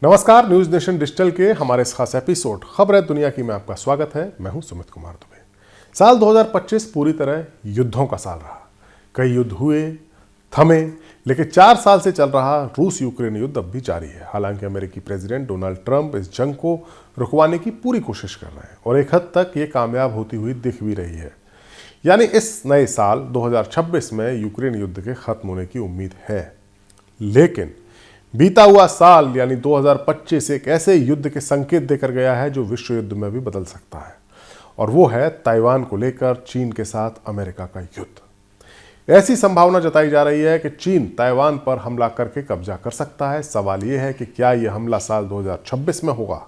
नमस्कार, news nation digital के हमारे इस खास एपिसोड खबरें दुनिया की में आपका स्वागत है। मैं हूं सुमित कुमार दुबे। साल 2025 पूरी तरह युद्धों का साल रहा। कई युद्ध हुए, थमे, लेकिन 4 साल से चल रहा रूस यूक्रेन युद्ध अब भी जारी है। हालांकि अमेरिकी प्रेसिडेंट डोनाल्ड ट्रंप इस जंग को रुकवाने की पूरी कोशिश कर रहे हैं और एक हद तक ये कामयाब होती हुई दिख भी रही है। यानी इस नए साल 2026 में यूक्रेन युद्ध के खत्म होने की उम्मीद है। लेकिन बीता हुआ साल यानी 2025 एक ऐसे युद्ध के संकेत देकर गया है जो विश्व युद्ध में भी बदल सकता है, और वो है ताइवान को लेकर चीन के साथ अमेरिका का युद्ध। ऐसी संभावना जताई जा रही है कि चीन ताइवान पर हमला करके कब्जा कर सकता है। सवाल ये है कि क्या यह हमला साल 2026 में होगा।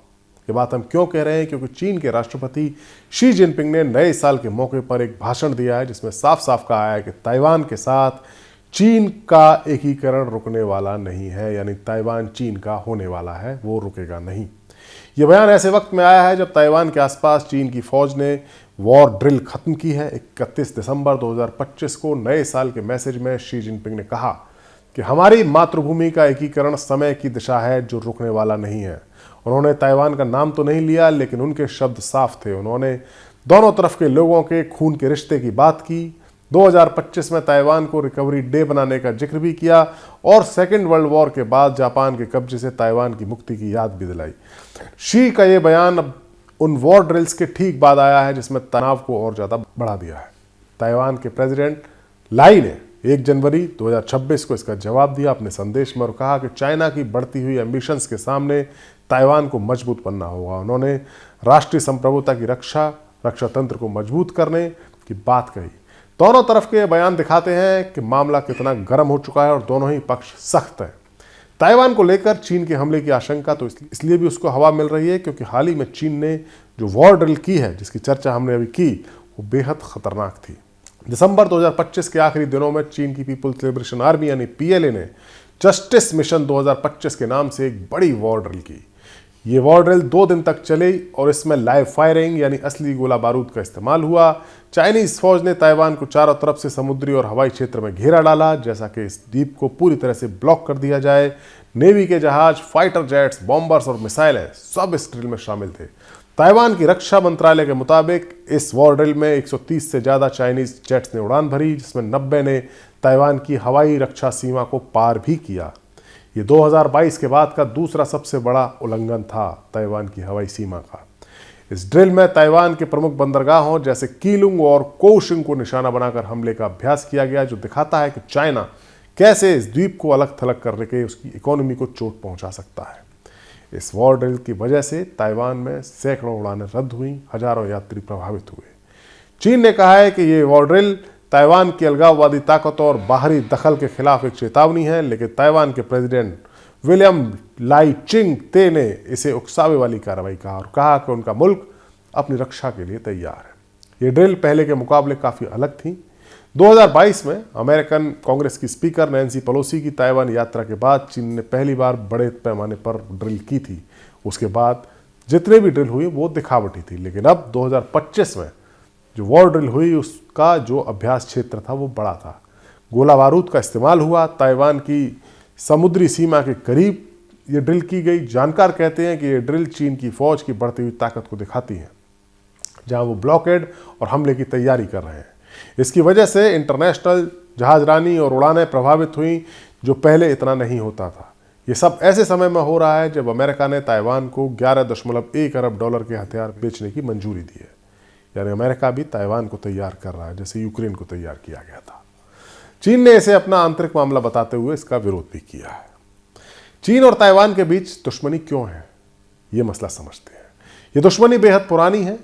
ये बात हम क्यों कह रहे हैं? क्योंकि चीन के राष्ट्रपति शी जिनपिंग ने नए साल के मौके पर एक भाषण दिया है जिसमें साफ साफ कहा है कि ताइवान के साथ चीन का एकीकरण रुकने वाला नहीं है, यानी ताइवान चीन का होने वाला है, वो रुकेगा नहीं। यह बयान ऐसे वक्त में आया है जब ताइवान के आसपास चीन की फौज ने वॉर ड्रिल खत्म की है। 31 दिसंबर 2025 को नए साल के मैसेज में शी जिनपिंग ने कहा कि हमारी मातृभूमि का एकीकरण समय की दिशा है जो रुकने वाला नहीं है। उन्होंने ताइवान का नाम तो नहीं लिया, लेकिन उनके शब्द साफ थे। उन्होंने दोनों तरफ के लोगों के खून के रिश्ते की बात की। 2025 में ताइवान को रिकवरी डे बनाने का जिक्र भी किया और सेकेंड वर्ल्ड वॉर के बाद जापान के कब्जे से ताइवान की मुक्ति की याद भी दिलाई। शी का यह बयान अब उन वॉर ड्रिल्स के ठीक बाद आया है जिसमें तनाव को और ज्यादा बढ़ा दिया है। ताइवान के प्रेसिडेंट लाई ने 1 जनवरी 2026 को इसका जवाब दिया अपने संदेश में और कहा कि चाइना की बढ़ती हुई एम्बिशंस के सामने ताइवान को मजबूत बनना होगा। उन्होंने राष्ट्रीय संप्रभुता की रक्षा तंत्र को मजबूत करने की बात कही। दोनों तरफ के बयान दिखाते हैं कि मामला कितना गर्म हो चुका है और दोनों ही पक्ष सख्त है। ताइवान को लेकर चीन के हमले की आशंका तो इसलिए भी उसको हवा मिल रही है क्योंकि हाल ही में चीन ने जो वॉर ड्रिल की है, जिसकी चर्चा हमने अभी की, वो बेहद खतरनाक थी। दिसंबर 2025 के आखिरी दिनों में चीन की पीपुल्स लिबरेशन आर्मी यानी पीएलए ने जस्टिस मिशन 2025 के नाम से एक बड़ी वॉर ड्रिल की। ये वॉर ड्रिल 2 दिन तक चली और इसमें लाइव फायरिंग यानी असली गोला बारूद का इस्तेमाल हुआ। चाइनीज फौज ने ताइवान को चारों तरफ से समुद्री और हवाई क्षेत्र में घेरा डाला, जैसा कि इस द्वीप को पूरी तरह से ब्लॉक कर दिया जाए। नेवी के जहाज, फाइटर जेट्स, बॉम्बर्स और मिसाइलें सब इस ड्रिल में शामिल थे। ताइवान की रक्षा मंत्रालय के मुताबिक इस वॉर ड्रिल में 130 से ज्यादा चाइनीज जेट्स ने उड़ान भरी, जिसमें 90 ने ताइवान की हवाई रक्षा सीमा को पार भी किया। ये 2022 के बाद का दूसरा सबसे बड़ा उल्लंघन था ताइवान की हवाई सीमा का। इस ड्रिल में ताइवान के प्रमुख बंदरगाहों जैसे कीलुंग और कोशिंग को निशाना बनाकर हमले का अभ्यास किया गया, जो दिखाता है कि चाइना कैसे इस द्वीप को अलग थलग कर के उसकी इकोनॉमी को चोट पहुंचा सकता है। इस वॉर ड्रिल की वजह से ताइवान में सैकड़ों उड़ानें रद्द हुई, हजारों यात्री प्रभावित हुए। चीन ने कहा है कि ये वॉर ड्रिल ताइवान की अलगाववादी ताकतों और बाहरी दखल के खिलाफ एक चेतावनी है, लेकिन ताइवान के प्रेसिडेंट विलियम लाई चिंग ते ने इसे उकसावे वाली कार्रवाई कहा और कहा कि उनका मुल्क अपनी रक्षा के लिए तैयार है। ये ड्रिल पहले के मुकाबले काफ़ी अलग थी। 2022 में अमेरिकन कांग्रेस की स्पीकर नैन्सी पेलोसी की ताइवान यात्रा के बाद चीन ने पहली बार बड़े पैमाने पर ड्रिल की थी। उसके बाद जितने भी ड्रिल हुई वो दिखावटी थी, लेकिन अब 2025 में जो वॉर ड्रिल हुई उसका जो अभ्यास क्षेत्र था वो बड़ा था। गोला बारूद का इस्तेमाल हुआ। ताइवान की समुद्री सीमा के करीब ये ड्रिल की गई। जानकार कहते हैं कि ये ड्रिल चीन की फौज की बढ़ती हुई ताकत को दिखाती है, जहां वो ब्लॉकेड और हमले की तैयारी कर रहे हैं। इसकी वजह से इंटरनेशनल जहाजरानी और उड़ानें प्रभावित हुई, जो पहले इतना नहीं होता था। ये सब ऐसे समय में हो रहा है जब अमेरिका ने ताइवान को $11.1 अरब के हथियार बेचने की मंजूरी दी है। यानी अमेरिका भी ताइवान को तैयार कर रहा है, जैसे यूक्रेन को तैयार किया गया था। चीन ने इसे अपना आंतरिक मामला बताते हुए इसका विरोध भी किया है। चीन और ताइवान के बीच दुश्मनी क्यों है, ये मसला समझते हैं। ये दुश्मनी बेहद पुरानी है।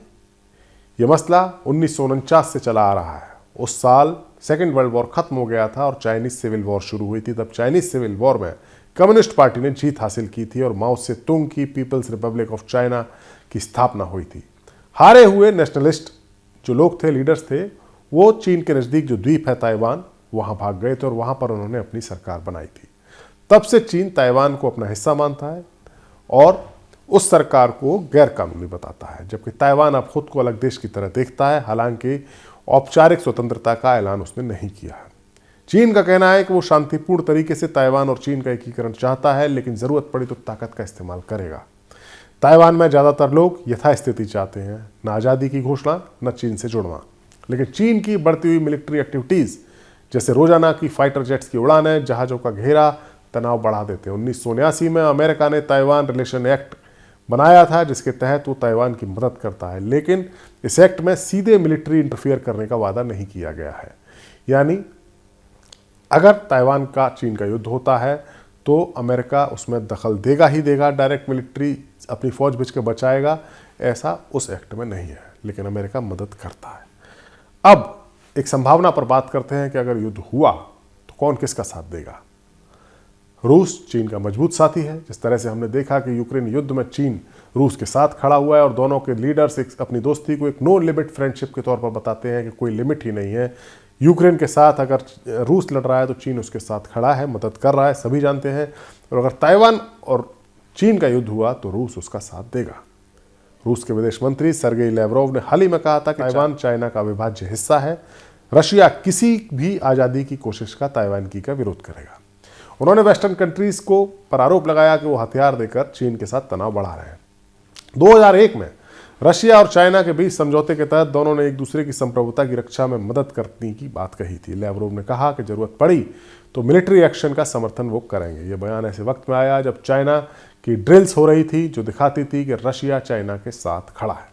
ये मसला 1949 से चला आ रहा है। उस साल सेकेंड वर्ल्ड वॉर खत्म हो गया था और चाइनीज सिविल वॉर शुरू हुई थी। तब चाइनीज सिविल वॉर में कम्युनिस्ट पार्टी ने जीत हासिल की थी और माओ से तुंग की पीपल्स रिपब्लिक ऑफ चाइना की स्थापना हुई थी। हारे हुए नेशनलिस्ट जो लोग थे, लीडर्स थे, वो चीन के नज़दीक जो द्वीप है ताइवान, वहाँ भाग गए थे और वहाँ पर उन्होंने अपनी सरकार बनाई थी। तब से चीन ताइवान को अपना हिस्सा मानता है और उस सरकार को गैर कानूनी बताता है, जबकि ताइवान अब खुद को अलग देश की तरह देखता है। हालांकि औपचारिक स्वतंत्रता का ऐलान उसने नहीं किया है। चीन का कहना है कि वो शांतिपूर्ण तरीके से ताइवान और चीन का एकीकरण चाहता है, लेकिन जरूरत पड़ी तो ताकत का इस्तेमाल करेगा। ताइवान में ज्यादातर लोग यथास्थिति चाहते हैं, न आज़ादी की घोषणा न चीन से जुड़ना। लेकिन चीन की बढ़ती हुई मिलिट्री एक्टिविटीज जैसे रोजाना की फाइटर जेट्स की उड़ानें जहाजों का घेरा तनाव बढ़ा देते हैं। 1979 में अमेरिका ने ताइवान रिलेशन एक्ट बनाया था, जिसके तहत वो ताइवान की मदद करता है, लेकिन इस एक्ट में सीधे मिलिट्री इंटरफियर करने का वादा नहीं किया गया है। यानी अगर ताइवान का चीन का युद्ध होता है तो अमेरिका उसमें दखल देगा ही देगा, डायरेक्ट मिलिट्री अपनी फौज भेज के बचाएगा, ऐसा उस एक्ट में नहीं है, लेकिन अमेरिका मदद करता है। अब एक संभावना पर बात करते हैं कि अगर युद्ध हुआ तो कौन किसका साथ देगा। रूस चीन का मजबूत साथी है। जिस तरह से हमने देखा कि यूक्रेन युद्ध में चीन रूस के साथ खड़ा हुआ है और दोनों के लीडर्स अपनी दोस्ती को एक नो लिमिट फ्रेंडशिप के तौर पर बताते हैं कि कोई लिमिट ही नहीं है। यूक्रेन के साथ अगर रूस लड़ रहा है तो चीन उसके साथ खड़ा है, मदद कर रहा है, सभी जानते हैं। और अगर ताइवान और चीन का युद्ध हुआ तो रूस उसका साथ देगा। रूस के विदेश मंत्री सर्गेई लैवरोव ने हाल ही में कहा था कि ताइवान चाइना का अविभाज्य हिस्सा है। रशिया किसी भी आज़ादी की कोशिश का ताइवान की का विरोध करेगा। उन्होंने वेस्टर्न कंट्रीज को पर आरोप लगाया कि वो हथियार देकर चीन के साथ तनाव बढ़ा रहे हैं। 2001 में रशिया और चाइना के बीच समझौते के तहत दोनों ने एक दूसरे की संप्रभुता की रक्षा में मदद करने की बात कही थी। लैवरोव ने कहा कि जरूरत पड़ी तो मिलिट्री एक्शन का समर्थन वो करेंगे। ये बयान ऐसे वक्त में आया जब चाइना की ड्रिल्स हो रही थी जो दिखाती थी कि रशिया चाइना के साथ खड़ा है।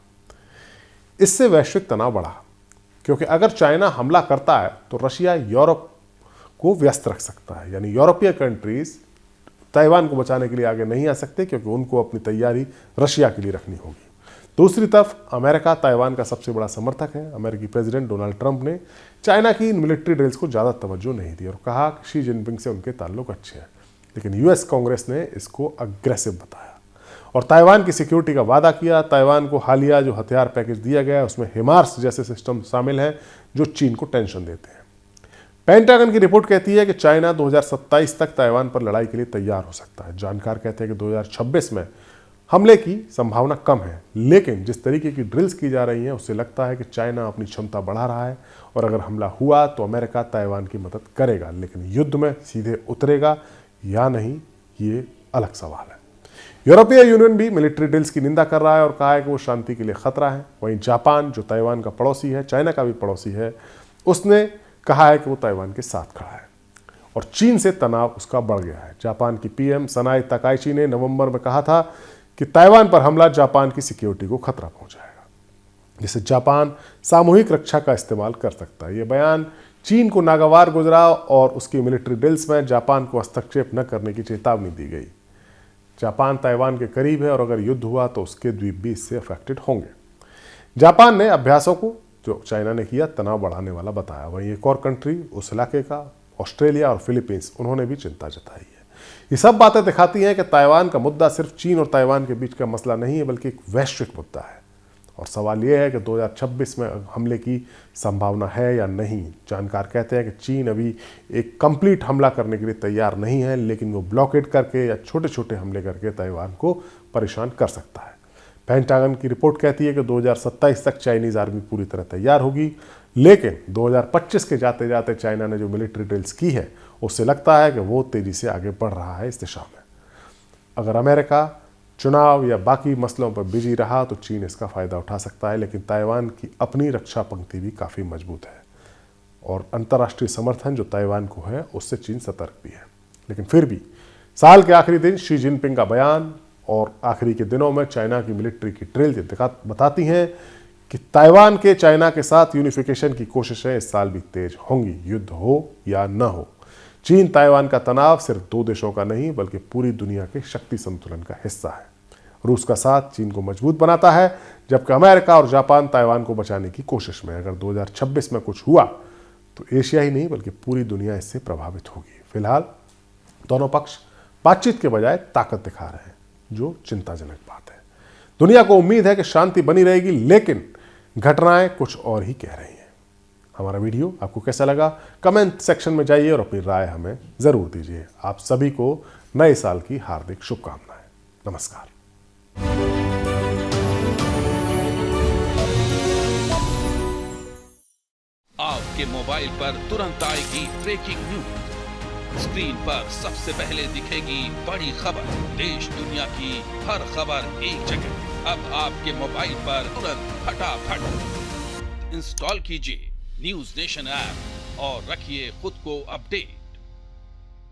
इससे वैश्विक तनाव बढ़ा, क्योंकि अगर चाइना हमला करता है तो रशिया यूरोप को व्यस्त रख सकता है। यानी यूरोपीय कंट्रीज ताइवान को बचाने के लिए आगे नहीं आ सकते, क्योंकि उनको अपनी तैयारी रशिया के लिए रखनी होगी। दूसरी तरफ अमेरिका ताइवान का सबसे बड़ा समर्थक है। अमेरिकी प्रेसिडेंट डोनाल्ड ट्रंप ने चाइना की इन मिलिट्री ड्रिल्स को ज़्यादा तवज्जो नहीं दी और कहा कि शी जिनपिंग से उनके ताल्लुक अच्छे हैं, लेकिन यूएस कांग्रेस ने इसको अग्रेसिव बताया और ताइवान की सिक्योरिटी का वादा किया। ताइवान को हालिया जो हथियार पैकेज दिया गया है उसमें हिमार्स जैसे सिस्टम शामिल हैं जो चीन को टेंशन देते हैं। पेंटागन की रिपोर्ट कहती है कि चाइना 2027 तक ताइवान पर लड़ाई के लिए तैयार हो सकता है। जानकार कहते हैं कि 2026 में हमले की संभावना कम है, लेकिन जिस तरीके की ड्रिल्स की जा रही हैं उससे लगता है कि चाइना अपनी क्षमता बढ़ा रहा है और अगर हमला हुआ तो अमेरिका ताइवान की मदद करेगा, लेकिन युद्ध में सीधे उतरेगा या नहीं ये अलग सवाल है। यूरोपीय यूनियन भी मिलिट्री ड्रिल्स की निंदा कर रहा है और कहा है कि वो शांति के लिए खतरा है। वहीं जापान जो ताइवान का पड़ोसी है, चाइना का भी पड़ोसी है, उसने कहा है कि वो ताइवान के साथ खड़ा है और चीन से तनाव उसका बढ़ गया है। जापान की पीएम सनाई तकाइची ने नवंबर में कहा था कि ताइवान पर हमला जापान की सिक्योरिटी को खतरा पहुंचाएगा, जिससे जापान सामूहिक रक्षा का इस्तेमाल कर सकता है। यह बयान चीन को नागवार गुजरा और उसकी मिलिट्री ड्रिल्स में जापान को हस्तक्षेप न करने की चेतावनी दी गई। जापान ताइवान के करीब है और अगर युद्ध हुआ तो उसके द्वीप भी इससे अफेक्टेड होंगे। जापान ने अभ्यासों को जो चाइना ने किया तनाव बढ़ाने वाला बताया। वहीं एक और कंट्री उस इलाके का ऑस्ट्रेलिया और फिलीपींस, उन्होंने भी चिंता जताई है। ये सब बातें दिखाती हैं कि ताइवान का मुद्दा सिर्फ चीन और ताइवान के बीच का मसला नहीं है, बल्कि एक वैश्विक मुद्दा है। और सवाल यह है कि 2026 में हमले की संभावना है या नहीं। जानकार कहते हैं कि चीन अभी एक कंप्लीट हमला करने के लिए तैयार नहीं है, लेकिन वो ब्लॉकेड करके या छोटे छोटे हमले करके ताइवान को परेशान कर सकता है। पेंटागन की रिपोर्ट कहती है कि 2027 तक चाइनीज आर्मी पूरी तरह तैयार होगी, लेकिन 2025 के जाते जाते चाइना ने जो मिलिट्री ड्रिल्स की है उससे लगता है कि वो तेजी से आगे बढ़ रहा है इस दिशा में। अगर अमेरिका चुनाव या बाकी मसलों पर बिजी रहा तो चीन इसका फायदा उठा सकता है, लेकिन ताइवान की अपनी रक्षा पंक्ति भी काफ़ी मजबूत है और अंतर्राष्ट्रीय समर्थन जो ताइवान को है उससे चीन सतर्क भी है। लेकिन फिर भी साल के आखिरी दिन शी जिनपिंग का बयान और आखिरी के दिनों में चाइना की मिलिट्री की ड्रिल बताती हैं कि ताइवान के चाइना के साथ यूनिफिकेशन की कोशिशें इस साल भी तेज होंगी, युद्ध हो या न हो। चीन ताइवान का तनाव सिर्फ दो देशों का नहीं बल्कि पूरी दुनिया के शक्ति संतुलन का हिस्सा है। रूस का साथ चीन को मजबूत बनाता है, जबकि अमेरिका और जापान ताइवान को बचाने की कोशिश में। अगर 2026 में कुछ हुआ तो एशिया ही नहीं बल्कि पूरी दुनिया इससे प्रभावित होगी। फिलहाल दोनों पक्ष बातचीत के बजाय ताकत दिखा रहे हैं, जो चिंताजनक बात है। दुनिया को उम्मीद है कि शांति बनी रहेगी, लेकिन घटनाएं कुछ और ही कह रही हैं। हमारा वीडियो आपको कैसा लगा कमेंट सेक्शन में जाइए और अपनी राय हमें जरूर दीजिए। आप सभी को नए साल की हार्दिक शुभकामनाएं। नमस्कार। अब आपके मोबाइल पर तुरंत आएगी ब्रेकिंग न्यूज। स्क्रीन पर सबसे पहले दिखेगी बड़ी खबर। देश दुनिया की हर खबर एक जगह। अब आपके मोबाइल पर तुरंत फटाफट इंस्टॉल कीजिए न्यूज नेशन ऐप और रखिए खुद को अपडेट।